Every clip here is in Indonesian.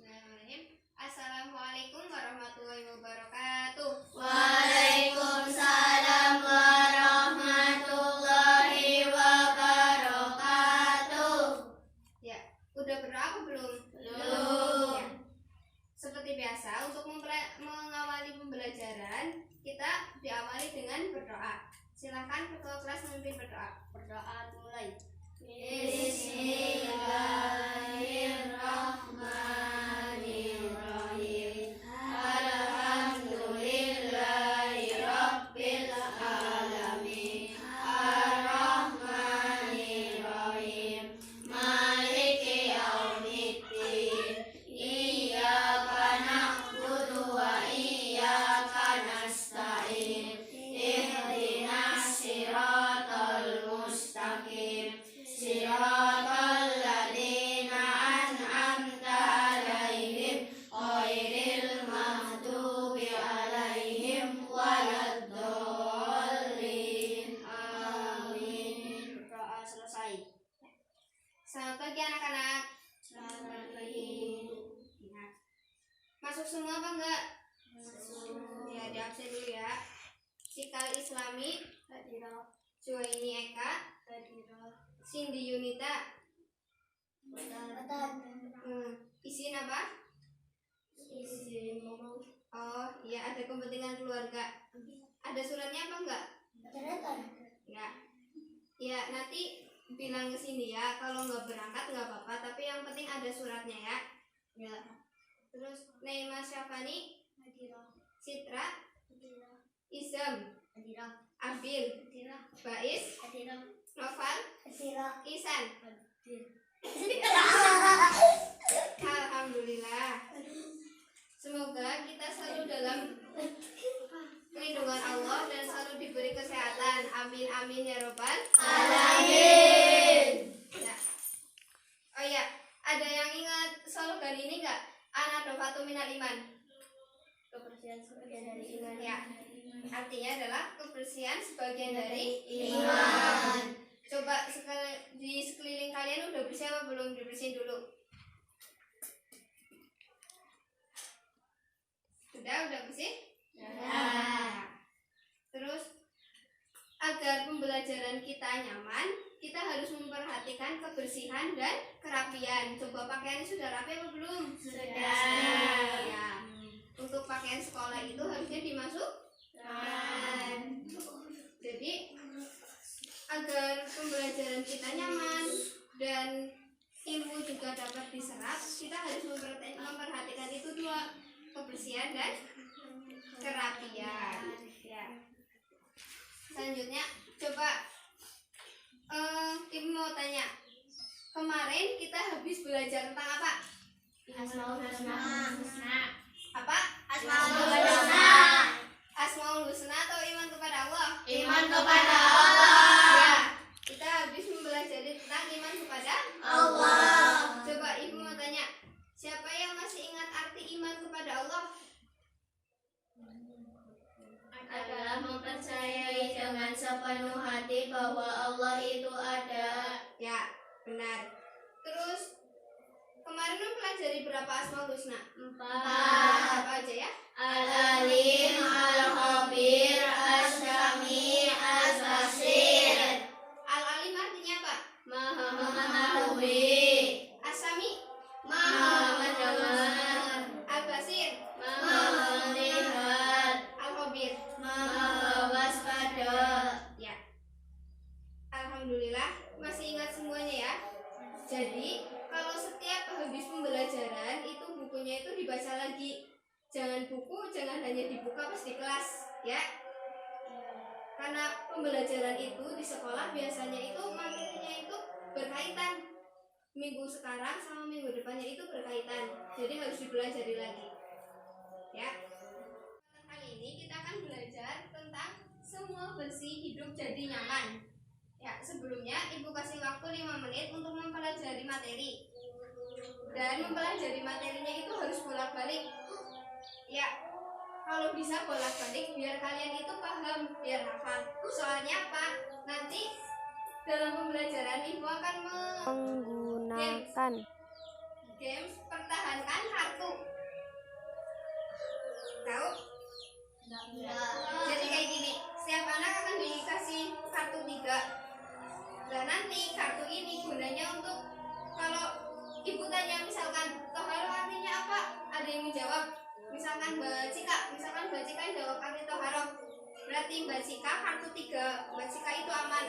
Bismillahirrahmanirrahim. Assalamualaikum warahmatullahi wabarakatuh. Waalaikumsalam warahmatullahi wabarakatuh. Ya, udah berdoa apa belum? Belum. Ya. Seperti biasa, untuk mengawali pembelajaran, kita diawali dengan berdoa. Silakan ketua kelas memimpin berdoa. Berdoa mulai. Bismillahirrahmanirrahim. Alhamdulillahirabbil alamin. Arrahmanirrahim. Maliki yaumiddin. Iyyaka na'budu wa iyyaka nasta'in. Ihdinas siratal mustaqim. Siratal ladzina an'amta 'alaihim ghairil maghdubi 'alaihim waladdallin. Amin. Berdoa selesai. Selamat pagi anak-anak. Selamat pagi. Ya. Masuk semua apa enggak? Ya, di absen dulu ya. Sikal Islami Hadirah. Juwaini Eka, Hadirah. Cindy Yunita. Isin apa? Izin ngomong. Oh iya, ada kepentingan keluarga. Ada suratnya apa enggak? Ya. Ya, nanti bilang ke sini ya. Kalau nggak berangkat nggak apa-apa, tapi yang penting ada suratnya ya. Ya. Terus Naima Syafani, Hadirah. Citra, Hadirah. Izam, Hadirah. Abil, Hadirah. Bais, Hadirah. Noval, Hadirah. Ihsan. Hadirah. Alhamdulillah. Semoga kita selalu dalam perlindungan Allah dan selalu diberi kesehatan. Amin amin ya robbal Alamin. ya. Oh ya, ada yang ingat slogan ini enggak? An-nadhafatu minal iman. Kebersihan sebagian dari iman. Ya. Artinya adalah kebersihan sebagian dari Iman. Coba di sekeliling kalian udah bersih apa belum? Dibersihin dulu. Udah bersih? Ya. Terus agar pembelajaran kita nyaman, kita harus memperhatikan kebersihan dan kerapian. Coba pakaiannya sudah rapi apa belum? Sudah. Ya. Untuk pakaian sekolah itu harusnya dimasukkan. Jadi agar pembelajaran kita nyaman dan ilmu juga dapat diserap, kita harus memperhatikan itu dua, kebersihan dan kerapian. Ya. Selanjutnya, coba Ibu mau tanya, kemarin kita habis belajar tentang apa? Asmaul Husna. Apa? Asmaul Husna. Asmaul Husna atau iman kepada Allah? Iman kepada Allah. Ya, kita habis mempelajari tentang iman kepada Allah. Coba Ibu mau tanya, siapa yang masih ingat arti iman kepada Allah? Adalah mempercayai dengan sepenuh hati bahwa Allah itu ada. Ya, benar. Terus kemarin mempelajari berapa Asmaul Husna? 4. Apa aja ya? Al-Alim, Al-Khabir, As-Sami, As-Basir. Al-Alim artinya apa? Maha mengetahui, As-Sami, Maha mendengar, Al-Basir, Maha melihat, Al-Khabir. Maha waspada. Ya. Alhamdulillah masih ingat semuanya ya. Jadi kalau setiap habis pembelajaran itu bukunya itu dibaca lagi. Jangan hanya dibuka pas di kelas ya. Karena pembelajaran itu di sekolah biasanya itu materinya itu berkaitan. Minggu sekarang sama minggu depannya itu berkaitan. Jadi harus dipelajari lagi. Ya. Kali ini kita akan belajar tentang semua bersih hidup jadi nyaman. Ya, sebelumnya Ibu kasih waktu 5 menit untuk mempelajari materi. Dan mempelajari materinya itu harus bolak-balik. Ya, kalau bisa bolak-balik biar kalian itu paham, biar hafal. Soalnya apa? Nanti dalam pembelajaran Ibu akan menggunakan games pertahankan kartu. Tahu? Jadi kayak gini, setiap anak akan dikasih kartu 3. Dan nanti kartu ini gunanya untuk kalau ibu tanya misalkan toharo artinya apa, ada yang menjawab. Misalkan Mbak Cika jawab arti toharo, berarti Mbak Cika kartu 3, Mbak Cika itu aman.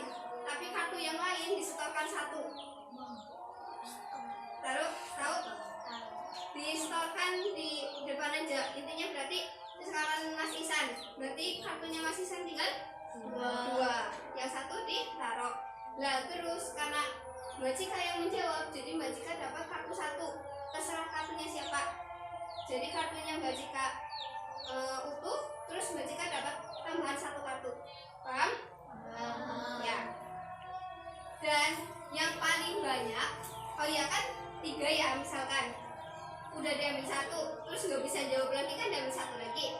Tapi kartu yang lain disetorkan 1. Tahu? Disetorkan di depan aja. Intinya berarti sekarang Mas Isan, berarti kartunya Mas Isan tinggal 2. Yang 1 ditaruh. Lah terus karena Mbak Cika yang menjawab, jadi Mbak Cika dapat kartu 1. Terserah kartunya siapa. Jadi kartunya Mbak Cika utuh, terus Mbak Cika dapat tambahan 1 kartu. Paham? Ya. Dan yang paling banyak, oh iya kan 3 ya misalkan. Udah diambil 1, terus nggak bisa jawab lagi kan diambil 1 lagi.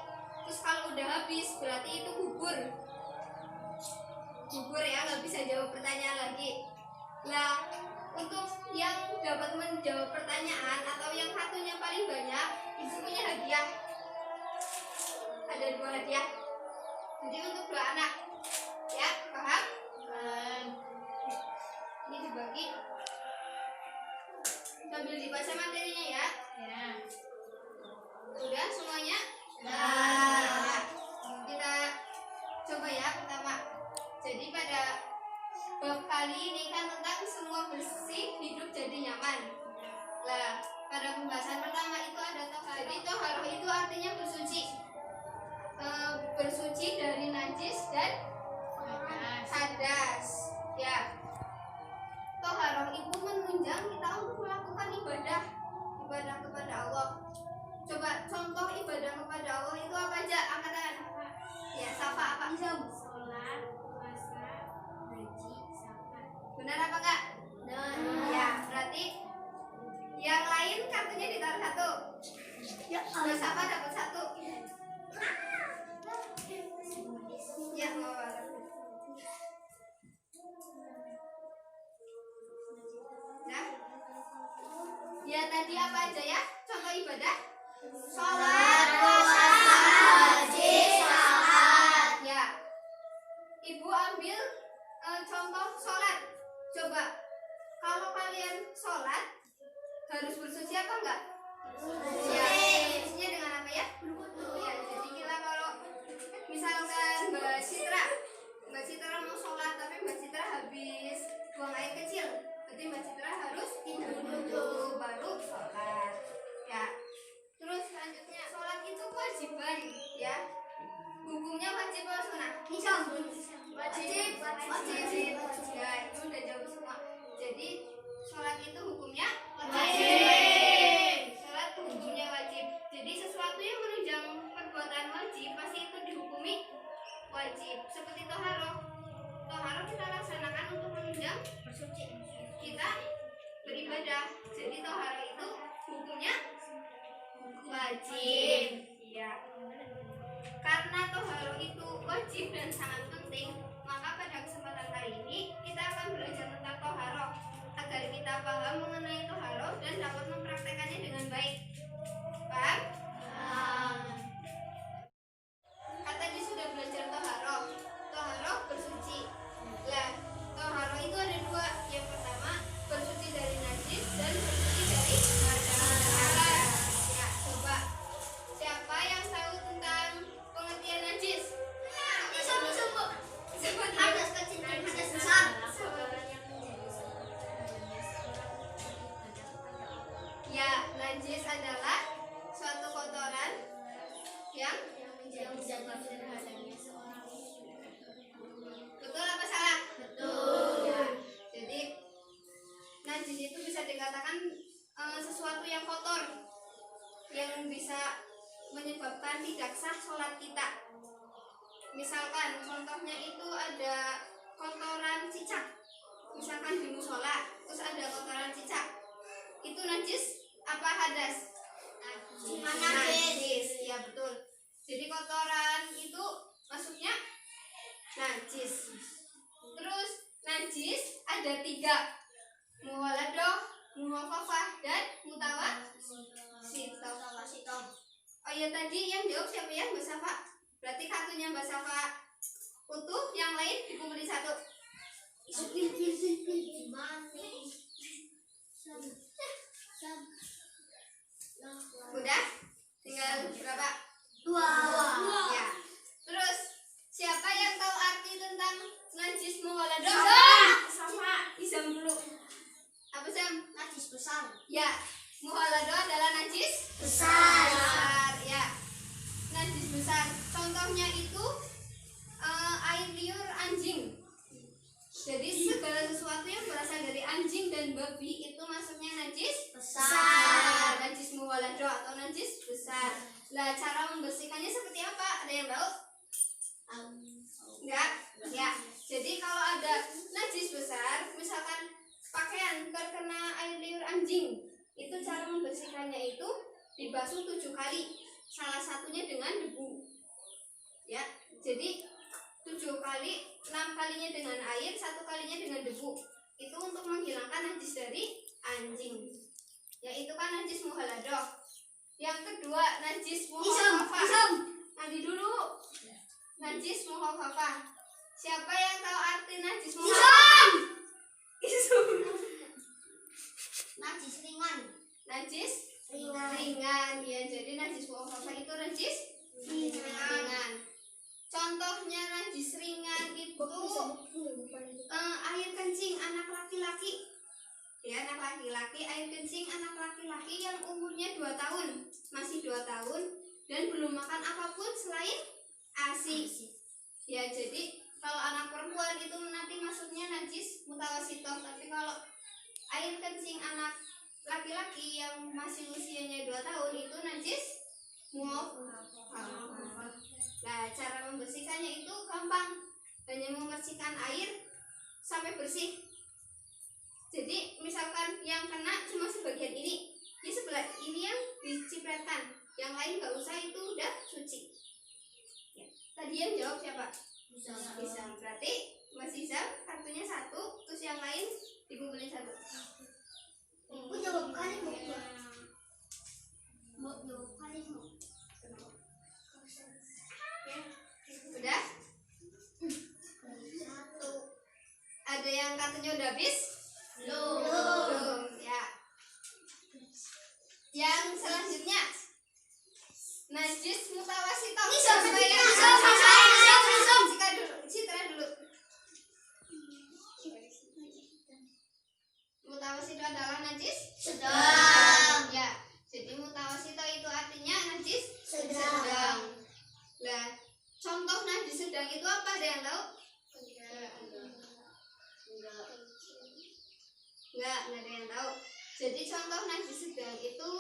Terus kalau udah habis berarti itu gugur ya, nggak bisa jawab pertanyaan lagi. Nah, untuk yang dapat menjawab pertanyaan atau yang kartunya paling banyak, ibu punya hadiah. Ada 2 hadiah. Jadi untuk 2 anak, ya paham? Ini dibagi. Sambil dibaca materinya ya. Udah semuanya? Nah, kita coba ya pertama. Jadi pada bab kali ini kan tentang semua bersih hidup jadi nyaman. Nah, pada pembahasan pertama itu ada toharo. Jadi toharo itu artinya bersuci. Bersuci dari najis dan hadas. Ya. Toharo itu menunjang kita untuk melakukan ibadah kepada Allah. Coba contoh ibadah kepada Allah itu apa aja? Angkat tangan. Ya, Safa apa? Sholat, puasa, haji, zakat. Benar apa enggak? Benar. Ya, berarti yang lain kartunya ditaruh 1. Ya, kalau Safa dapat 1. Ya, nah, ya tadi apa aja ya? Contoh ibadah? Sholat, puasa, haji, zakat. Ya. Ibu ambil contoh sholat. Coba, kalau kalian sholat harus bersuci apa enggak? Ya, bersucinya dengan apa ya? Ya, jadi kita kalau misalkan Mbak Citra mau sholat tapi Mbak Citra habis buang air kecil, berarti Mbak Citra harus dulu baru sholat. Ya. Terus selanjutnya sholat itu kewajiban ya. Hukumnya wajib atau sunnah? Wajib. Ya, itu udah jauh semua. Jadi sholat itu hukumnya wajib. Sholat hukumnya wajib. Jadi sesuatu yang menunjang perbuatan wajib pasti itu dihukumi wajib. Seperti toharo kita laksanakan untuk menunjang bersuci kita beribadah. Jadi toharo itu hukumnya wajib. Ya. Karena toharo itu wajib dan sangat penting, maka pada kesempatan kali ini kita akan belajar tentang toharo agar kita paham mengenai toharo dan dapat mempraktekannya dengan baik. Paham? Kan tadi sudah belajar toharo bersuci. Lah, toharo itu ada 2. Yang pertama bersuci dari najis dan bersuci dari hadas. Ya, coba siapa yang tahu tentang pengertian najis? Hadas kecil dan hadas besar. Ya, najis adalah suatu kotoran yang betul apa salah? Betul. Ya, jadi najis itu bisa dikatakan sesuatu yang kotor yang bisa menyebabkan tidak sah sholat kita. Misalkan contohnya itu ada kotoran cicak, misalkan di musola, terus ada kotoran cicak, itu najis apa hadas? Najis. Ya betul. Jadi kotoran itu masuknya najis. Terus najis ada 3, muwaladoh, muhafafah, dan mutawasitoh. Oh ya, tadi yang jawab siapa ya, Mbak Safa? Berarti kartunya Mbak Safa utuh, yang lain dikumpulin satu. Udah? Tinggal berapa? Dua. Ya. Terus siapa yang tahu arti tentang najis mughaladah? Sama Isam dulu. Apa Sam? Najis besar. Ya, mughaladah adalah najis Besar. Ya, najis besar. Contohnya itu air liur anjing. Jadi segala sesuatu yang berasal dari anjing dan babi itu masuknya najis Besar. najis mughaladah atau najis besar. Lah, cara membersihkannya seperti apa? Ada yang tahu? Enggak? Ya. Jadi kalau ada najis besar, misalkan pakaian terkena air liur anjing, itu cara membersihkannya itu dibasuh 7 kali. Salah satunya dengan debu. Ya. Jadi 7 kali, 6 kalinya dengan air, 1 kalinya dengan debu. Itu untuk menghilangkan najis dari anjing. Ya, itu kan najis mughaladah. Yang kedua, najis muhafafah. Nanti dulu. Najis muhafafah. Siapa yang tahu arti najis muhafafah? Isum. Najis ringan. Najis Ringan. ringan. Ya, jadi najis muhafafah itu najis ringan. Contohnya najis ringan itu air kencing anak laki-laki. Ya, anak laki-laki, air kencing anak laki-laki yang umurnya 2 tahun, masih 2 tahun dan belum makan apapun selain ASI. Ya, jadi kalau anak perempuan itu nanti masuknya najis mutawasitoh, tapi kalau air kencing anak laki-laki yang masih usianya 2 tahun itu najis muhafafah. Nah, cara membersihkannya itu gampang, hanya memercikan air sampai bersih. Jadi misalkan yang kena cuma sebagian ini, di sebelah ini yang dicipratkan, yang lain nggak usah, itu udah suci. Ya. Tadi yang jawab siapa? Isam. Berarti Mas Isam kartunya 1, terus yang lain dikumpulin 1. Aku jawab kali mau jawab kali mau. Udah? 1. Ada yang kartunya udah habis? Belum. Ya. Yang selanjutnya najis mutawasitoh. Siapa yang Citra dulu. Mutawasitoh adalah najis Sedang. Ya. Jadi mutawasitoh itu artinya najis Sedang. Nah, contoh najis sedang itu apa? Ada yang tahu? Enggak ada yang tahu. Jadi contoh najis sedang itu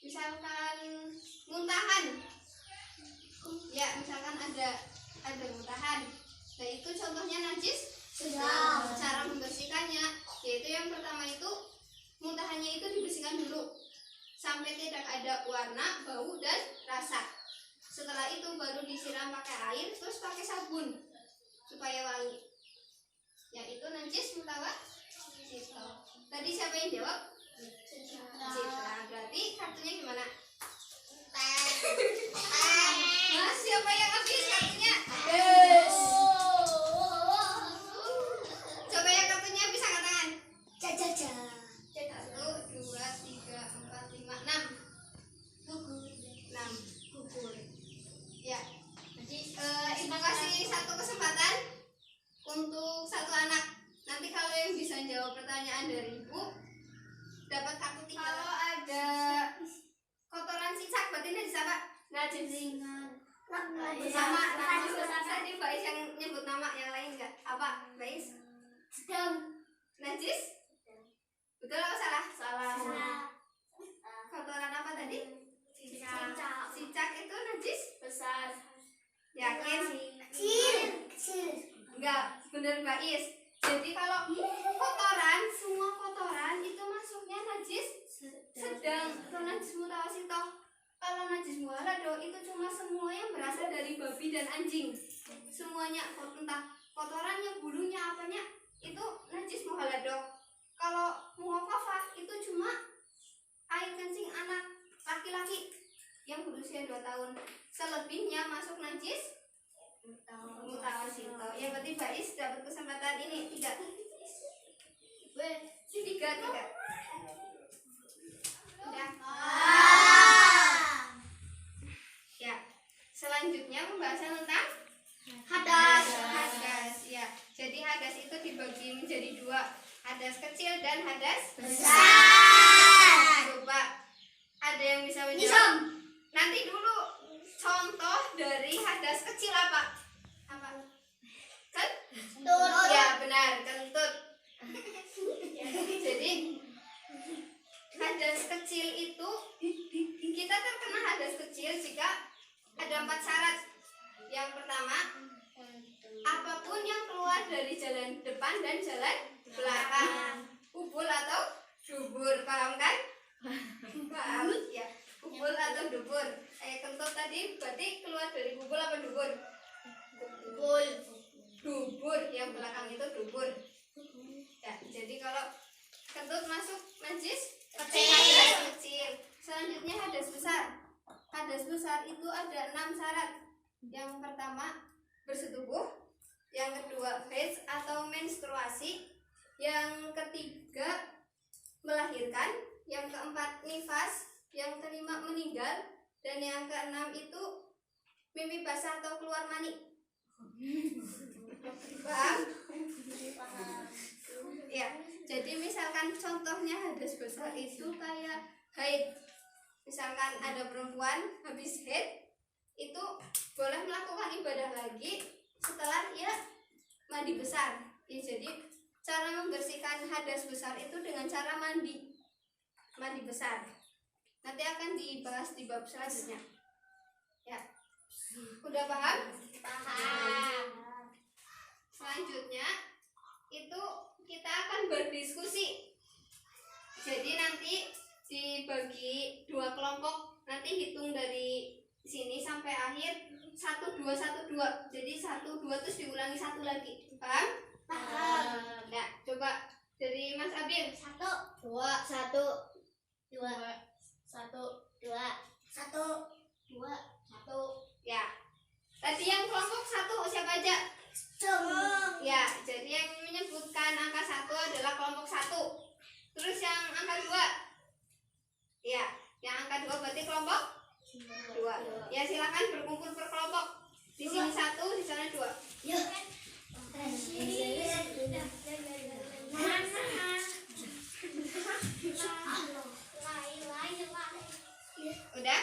misalkan muntahan. Ya, misalkan ada muntahan. Nah, itu contohnya najis Sedang. Cara membersihkannya yaitu yang pertama itu muntahannya itu dibersihkan dulu sampai tidak ada warna, bau, dan rasa. Setelah itu baru disiram pakai air, terus pakai sabun supaya wangi. Ya, itu najis mutawasitoh. Tadi siapa yang jawab? Citra. Berarti kartunya gimana? Mas, siapa yang habis kartunya? Coba yang kartunya habis angkat tangan. 1, 2, 3, 4, 5, 6. 6 gugur. Ya. Jadi ibu kasih 1 kesempatan untuk 1 anak. Nanti kalau yang bisa jawab pertanyaan dari ibu dapat kartu 3. Kalau ada kotoran cicak berarti najis apa? Najis ringan. Sama najis besar. Tadi Mbak Is yang nyebut nama, yang lain enggak? Apa, Mbak Is? Sedang. Najis? Betul apa salah? Salah. Kotoran apa tadi? Cicak. Cicak itu najis? Besar. Yakin? Kecil. Enggak, bener Mbak Is. Jadi kalau kotoran, semua kotoran itu masuknya najis sedang atau najis mutawasitoh. Kalau najis mughaladah itu cuma semua yang berasal dari babi dan anjing. Semuanya, entah kotorannya, bulunya, apanya, itu najis mughaladah. Kalau muhafafah itu cuma tahun selebihnya masuk najis mutawasito. Ya berarti Bais dapat kesempatan ini tiga. Tiga. Udah. Ya. Selanjutnya pembahasan tentang hadas. Ya. Jadi hadas itu dibagi menjadi dua, hadas kecil dan hadas besar. Coba ada yang bisa menjawab? Nanti dulu contoh dari hadas kecil apa? Kentut. Ya benar, kentut. Jadi hadas kecil itu kita terkena hadas kecil jika ada 4 syarat. Yang pertama, apapun yang keluar dari jalan depan dan jalan belakang, ubul atau dubur, paham kan? Paham ya, ubul atau dubur. Kentut tadi berarti keluar dari ubul apa dubur? Dubur, yang belakang itu dubur. Ya, jadi kalau kentut masuk najis kecil. Selanjutnya hadas besar. Hadas besar itu ada 6 syarat. Yang pertama bersetubuh, yang kedua haid atau menstruasi, yang ketiga melahirkan, yang keempat nifas, yang kelima meninggal, dan yang keenam itu mimpi basah atau keluar mani. Paham? Ya, jadi misalkan contohnya hadas besar itu kayak haid. Misalkan ada perempuan habis haid, itu boleh melakukan ibadah lagi setelah ia mandi besar. Ya, jadi cara membersihkan hadas besar itu dengan cara mandi besar. Nanti akan dibahas di bab selanjutnya. Ya, udah paham? Paham. Selanjutnya itu kita akan berdiskusi. Jadi nanti dibagi 2 kelompok. Nanti hitung dari sini sampai akhir 1 2 1 2. Jadi 1 2 terus diulangi 1 lagi. Paham? Paham. Nah, coba dari Mas Abil. 1 2 1 2 1 2 1 2 1. Ya. Tadi yang kelompok 1 siapa aja? Ya, jadi yang menyebutkan angka 1 adalah kelompok 1. Terus yang angka 2. Ya, yang angka 2 berarti kelompok 2. Ya, silakan berkumpul per kelompok. Di sini 1, di sana 2. Ya. Udah?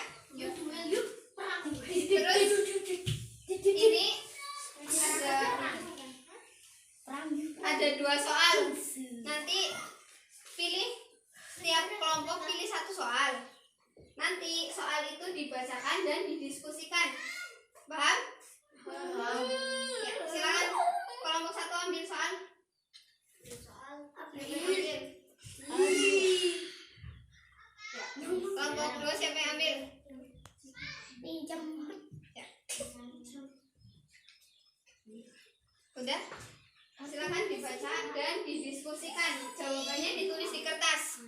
Terus ini ada 2 soal. Nanti pilih setiap kelompok pilih 1 soal. Nanti soal itu dibacakan dan didiskusikan. Paham? Paham. Ya, silakan kelompok 1 ambil soal. Ambil. Ya. Kelompok 2 siapa yang ambil? Pinjam. Ya. Udah? Silakan dibaca dan didiskusikan. Jawabannya ditulis di kertas.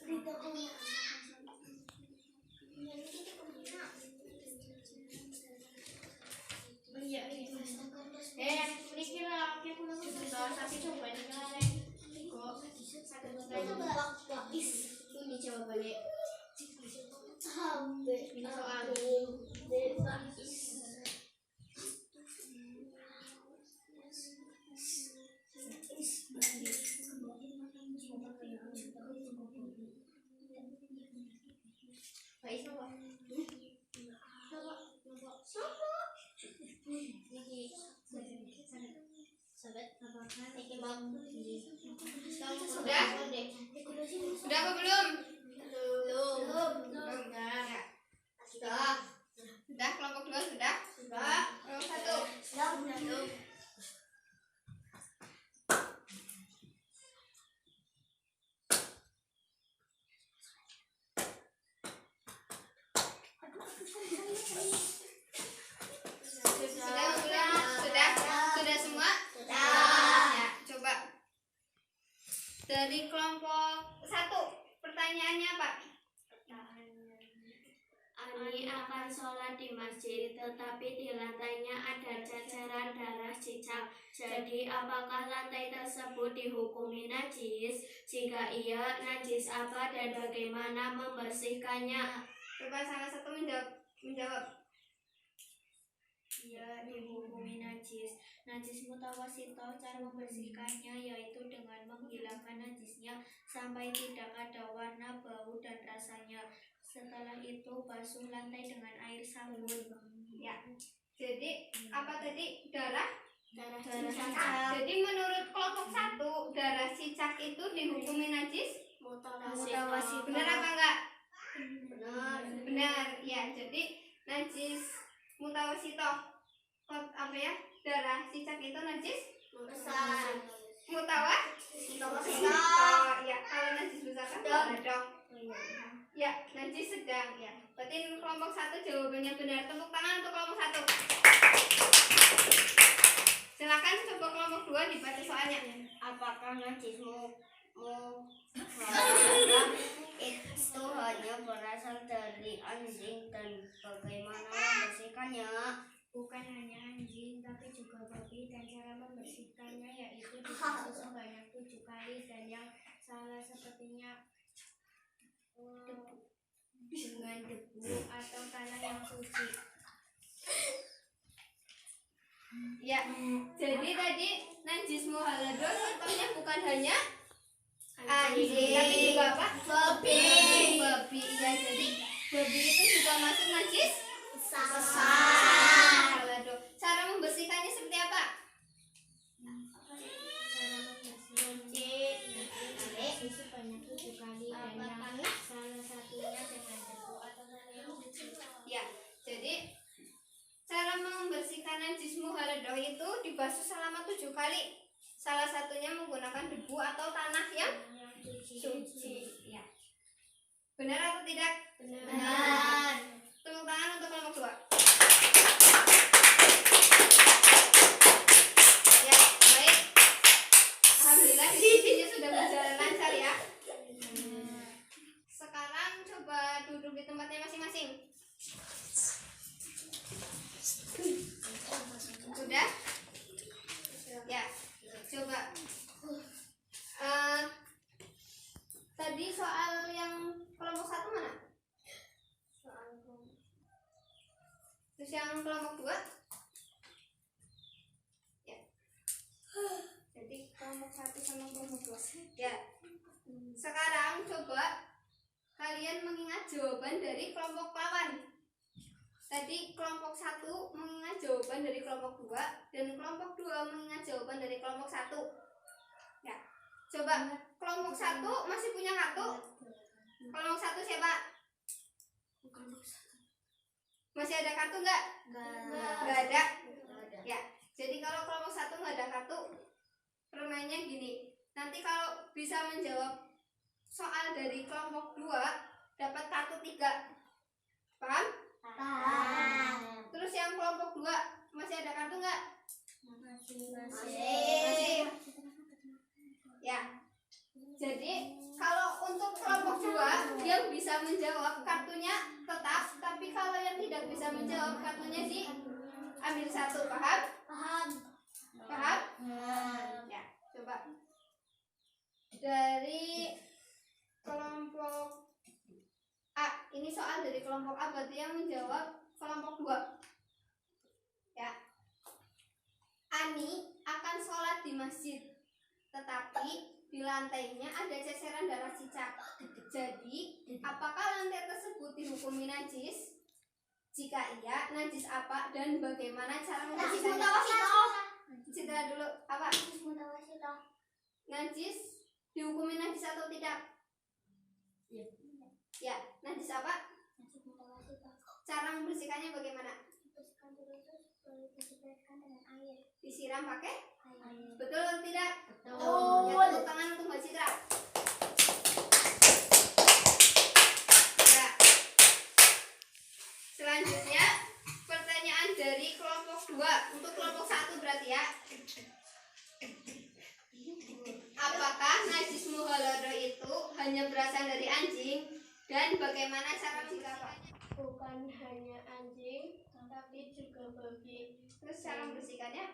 Ini jawabannya. Ini soal. Sudah? Sudah apa belum? Belum. Ya. Sudah kelompok 2 sudah? Kelompok 1. Sudah semua? Ya, coba. Dari kelompok 1, pertanyaannya apa? akan sholat di masjid, tetapi di lantainya ada cacaran darah cicak. Jadi, apakah lantai tersebut dihukumi najis? Jika iya, najis apa dan bagaimana membersihkannya? Coba salah satu menjawab. Ia dihukumi najis. Najis mutawasito, cara membersihkannya yaitu dengan menghilangkan najisnya sampai tidak ada warna, bau, dan rasanya. Setelah itu basuh lantai dengan air sabun. Ya. Jadi apa tadi? Darah Cicak. Jadi menurut kelompok 1, darah cicak itu dihukumi najis? Mutawasito. Benar apa enggak? Benar. Benar. Ya, jadi najis mutawasito. Apa ya? Darah cicak itu najis? Besar. Mutawasito. Ya, kalau najis besar kan enggak dong. Ya, najis sedang ya. Berarti kelompok 1 jawabannya benar. Tepuk tangan untuk kelompok 1. Silakan coba kelompok 2 dibaca soalnya. Apakah najismu itu hanya berasal dari anjing dan bagaimana membersihkannya? Bukan hanya anjing, tapi juga babi, dan cara membersihkannya yaitu dibasuh sebanyak 7 kali, dan yang salah sepertinya dengan debu atau tanah yang suci. Ya, jadi tadi najis muhalado contohnya bukan hanya anjing, tapi juga apa? Babi. Ya, jadi babi itu juga masuk najis Besar. muhalado. Cara membersihkannya seperti apa? Cuci sebanyak 7 kali, dan yang salah satunya dengan debu atau tanah yang suci. Ya, jadi cara membersihkan najis muhalado itu dibasuh selama 7 kali. Salah satunya menggunakan debu atau tanah yang suci. Ya. Benar atau tidak? Benar. Tepuk tangan untuk kelompok 2. Ya, baik. Alhamdulillah diskusinya sudah berjalan lancar ya. Sekarang coba duduk di tempatnya masing-masing. Sudah? Ya, coba. Tadi soal yang kelompok 1 mana? Terus yang kelompok 2? Ya. Jadi kelompok 1 sama kelompok 2. Ya. Sekarang coba kalian mengingat jawaban dari kelompok lawan. Tadi kelompok 1 mengingat jawaban dari kelompok 2 dan kelompok 2 mengingat jawaban dari kelompok 1. Ya. Coba kelompok 1 masih punya kartu? Kelompok 1 siapa? Masih ada kartu enggak? Enggak ada. Ya. Jadi kalau kelompok 1 enggak ada kartu, permainnya gini. Nanti kalau bisa menjawab soal dari kelompok 2 dapat kartu 3. Paham? Terus yang kelompok 2 masih ada kartu enggak? Masih. Ya. Jadi kalau untuk kelompok 2 yang bisa menjawab kartunya tetap, tapi kalau yang tidak bisa menjawab kartunya ambil 1. Paham? Paham? Ya, coba. Dari kelompok A, ini soal dari kelompok A berarti yang menjawab kelompok 2. Ya. Ani akan sholat di masjid, tetapi di lantainya ada ceceran darah cicak. Jadi, apakah lantai tersebut dihukumi najis? Jika iya, najis apa dan bagaimana cara membersihkannya? Citra dulu, apa? Najis dihukumi najis atau tidak? Ya, najis apa? Cara membersihkannya bagaimana? Disiram pakai? Betul atau tidak? Betul. Ya, tepuk tangan untuk Mbak Citra. Ya. Selanjutnya pertanyaan dari kelompok 2 untuk kelompok 1 berarti ya. Apakah najis muhalado itu hanya berasal dari anjing dan bagaimana cara membersihkannya? bukan hanya anjing tapi juga babi. Terus cara membersihkannya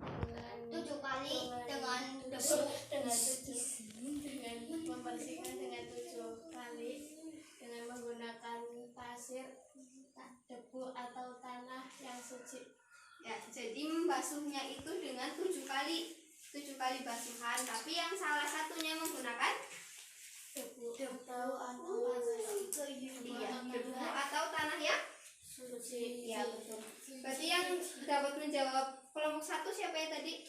Dengan 7 kali dengan debu dengan membersihkan dengan 7 kali dengan menggunakan pasir, debu atau tanah yang suci. ya, jadi membasuhnya itu dengan 7 kali basuhan, tapi yang salah satunya menggunakan Debu debu atau tanah yang suci. ya betul. Berarti yang dapat menjawab kelompok 1 siapa ya tadi?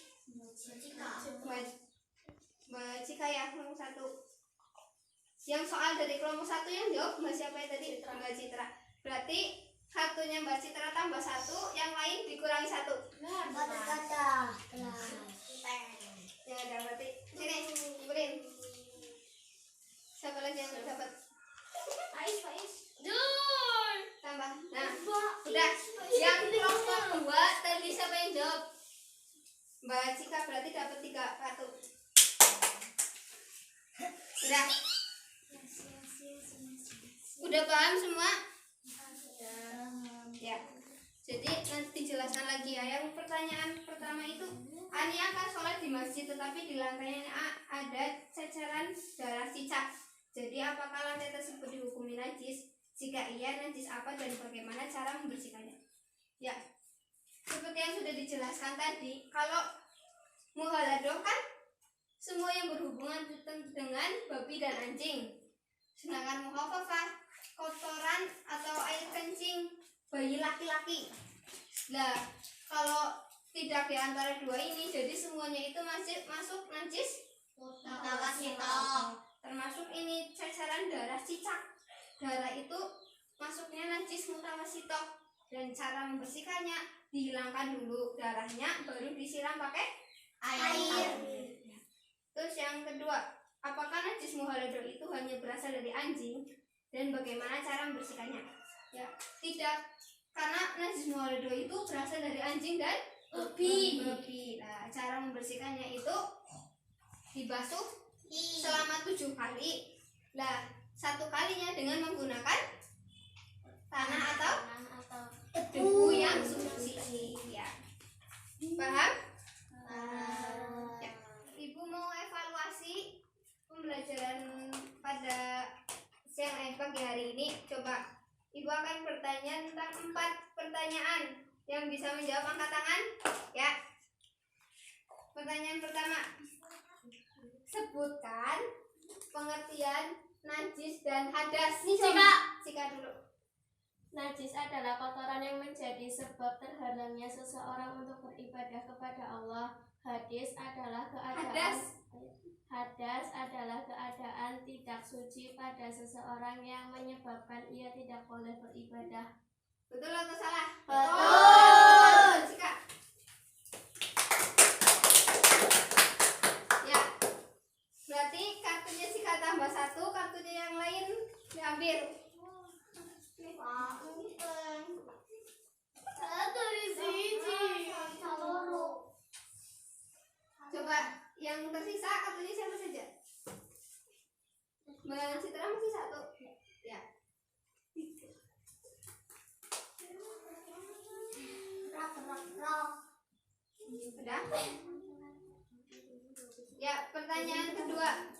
Mbak Cika ya, kelompok 1. Yang soal dari kelompok 1 yang jawab Mbak siapa ya tadi? Mbak Citra. Berarti satunya Mbak Citra tambah 1, yang lain dikurangi 1. kata-kata Ya udah, berarti sini kumpulin. Siapa lagi yang dapat? Faiz. Tambah. Nah, udah. Yang kelompok 2 tadi siapa yang jawab? Mbak Cika, berarti dapat 3 kartu. Udah. Udah paham semua? Ya. Jadi nanti dijelaskan lagi ya. Yang pertanyaan pertama itu, Ania kan sholat di masjid, tetapi di lantainya ada ceceran darah cicak. Jadi apakah lantai tersebut dihukumi najis? Jika iya, najis apa dan bagaimana cara membersihkannya? Ya, seperti yang sudah dijelaskan tadi, kalau muhaladoh kan semua yang berhubungan dengan babi dan anjing. Sedangkan muhafafah kotoran atau air kencing bayi laki-laki. Nah, kalau tidak di antara dua ini, jadi semuanya itu masih masuk najis termasuk ini ceceran darah cicak. Darah itu masuknya najis mutawasitoh, dan cara membersihkannya dihilangkan dulu darahnya, baru disiram pakai air. Terus yang kedua, apakah najis muhaladoh itu hanya berasal dari anjing dan bagaimana cara membersihkannya? Ya, tidak, karena najis muhaladoh itu berasal dari anjing dan babi. Nah, cara membersihkannya itu dibasuh selama 7 kali. Nah, 1 kalinya dengan menggunakan tanah atau debu yang suci. Ya, paham? Ya. Ibu mau evaluasi pembelajaran pada siang pagi hari ini. Coba Ibu akan bertanya tentang 4 pertanyaan. Yang bisa menjawab angkat tangan. Ya. Pertanyaan pertama, sebutkan pengertian najis dan hadas. Cika dulu. Najis adalah kotoran yang menjadi sebab terhalangnya seseorang untuk beribadah kepada Allah. Hadas adalah keadaan tidak suci pada seseorang yang menyebabkan ia tidak boleh beribadah. Betul atau salah? Betul. Cika. Ya. Berarti kartunya Cika tambah 1, kartunya yang lain diambil. Coba yang tersisa kartunya siapa saja? Mbak Citra masih 1. Ya. Udah? Ya, pertanyaan kedua.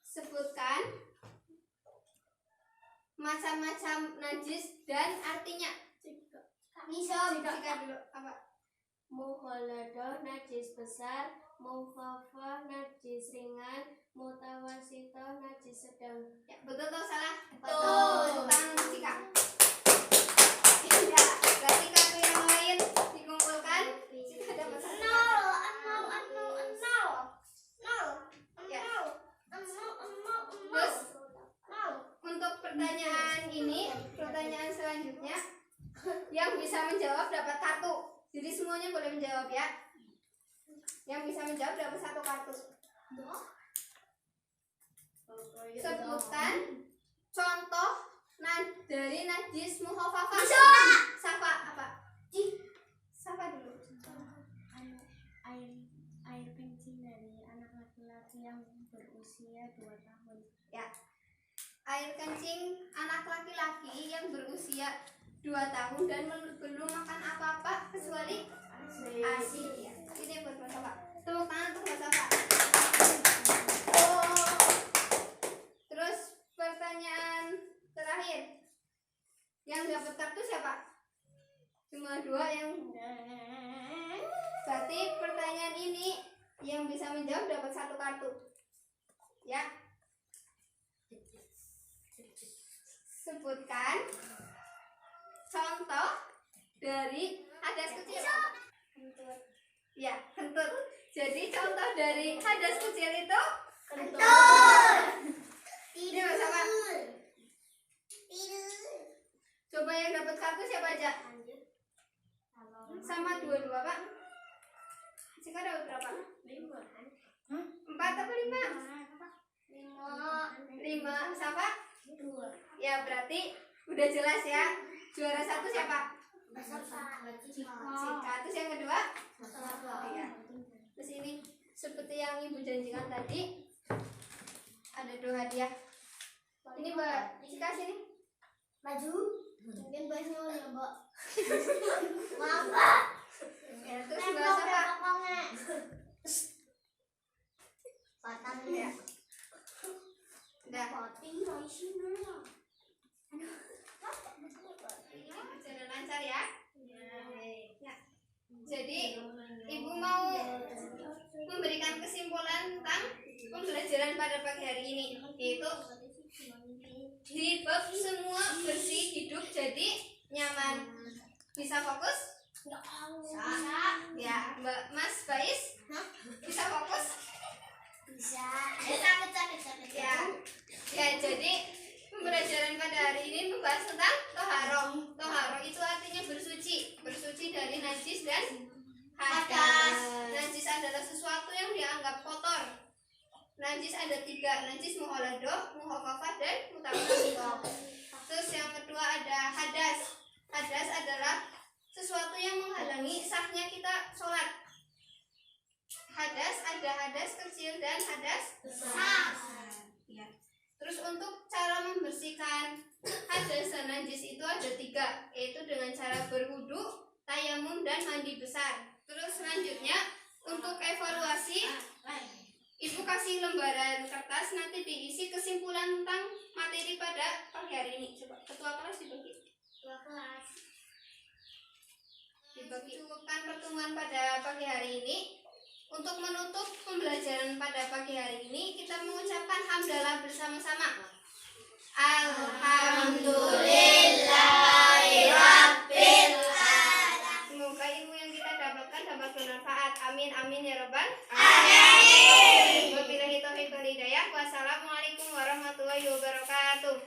Sebutkan macam-macam najis dan artinya. Cika dulu. Apa? Muhaladoh najis besar, mukhafafah najis ringan, mutawasitoh najis sedang. Ya, betul atau salah? Betul. Tangan Cika. Ya, berarti kartu yang lain dikumpulkan. Cika dapat 1. Ya. Terus untuk pertanyaan ini, pertanyaan selanjutnya, yang bisa menjawab dapat kartu. Jadi semuanya boleh menjawab ya. Yang bisa menjawab dapat 1 kartu. Sebutkan contoh dari najis mukhafafah. Sapa apa? Sapa dulu. Air kencing dari anak laki-laki yang berusia 2 tahun. Ya. air kencing anak laki-laki yang berusia 2 tahun dan belum makan apa-apa kecuali ASI ya. Ini buat Mas Safa. Tepuk tangan untuk Mas Safa. Terus pertanyaan terakhir. Yang dapat kartu siapa? Cuma 2 yang. Berarti pertanyaan ini yang bisa menjawab dapat 1 kartu. Ya. Sebutkan contoh dari hadas kecil. Ya, kentut. Jadi contoh dari hadas kecil itu Kentut. Ini Mas Safa. Tidur. Coba yang dapat kartu siapa aja? Sama 2 Pak. Sekarang dapat berapa? 4 atau 5? 5 Safa? 2. Ya, berarti udah jelas ya. Juara 1 siapa? Cika. Terus yang kedua? Iya. Terus ini seperti yang Ibu janjikan tadi, ada 2 hadiah. Ini Mbak Cika sini. Maju. Mungkin baju ya, Mbak. Maaf, Mbak. Ya, terus Mbak Safa. Patah Ya. ya. Udah. Pati Raisina. Berjalan lancar ya. Ya. Jadi Ibu mau memberikan kesimpulan tentang pembelajaran pada pagi hari ini, yaitu di bab semua bersih hidup jadi nyaman. Bisa fokus? Ya, Mbak Mas Bais? Bisa fokus? Bisa. Ya. Ya, jadi pembelajaran pada hari ini membahas tentang toharoh. Toharoh itu artinya bersuci, bersuci dari najis dan hadas. Najis adalah sesuatu yang dianggap kotor. Najis ada 3, najis muholadoh, muhokofah, dan mutawatir. Terus yang kedua ada hadas. Hadas adalah sesuatu yang menghalangi sahnya kita sholat. Hadas ada hadas kecil dan hadas besar. Ya. Terus untuk cara membersihkan hadas dan najis itu ada 3, yaitu dengan cara berwudu, tayamum, dan mandi besar. Terus selanjutnya untuk evaluasi, Ibu kasih lembaran kertas, nanti diisi kesimpulan tentang materi pada pagi hari ini. Coba ketua kelas dibagi. Cukupkan pertemuan pada pagi hari ini. Untuk menutup pembelajaran pada pagi hari ini, kita mengucapkan hamdalah bersama-sama. Alhamdulillahirabbil alamin. Semoga ilmu yang kita dapatkan dapat bermanfaat. Amin amin ya rabbal alamin. Wabillahi taufiq wal hidayah. Wassalamualaikum warahmatullahi wabarakatuh.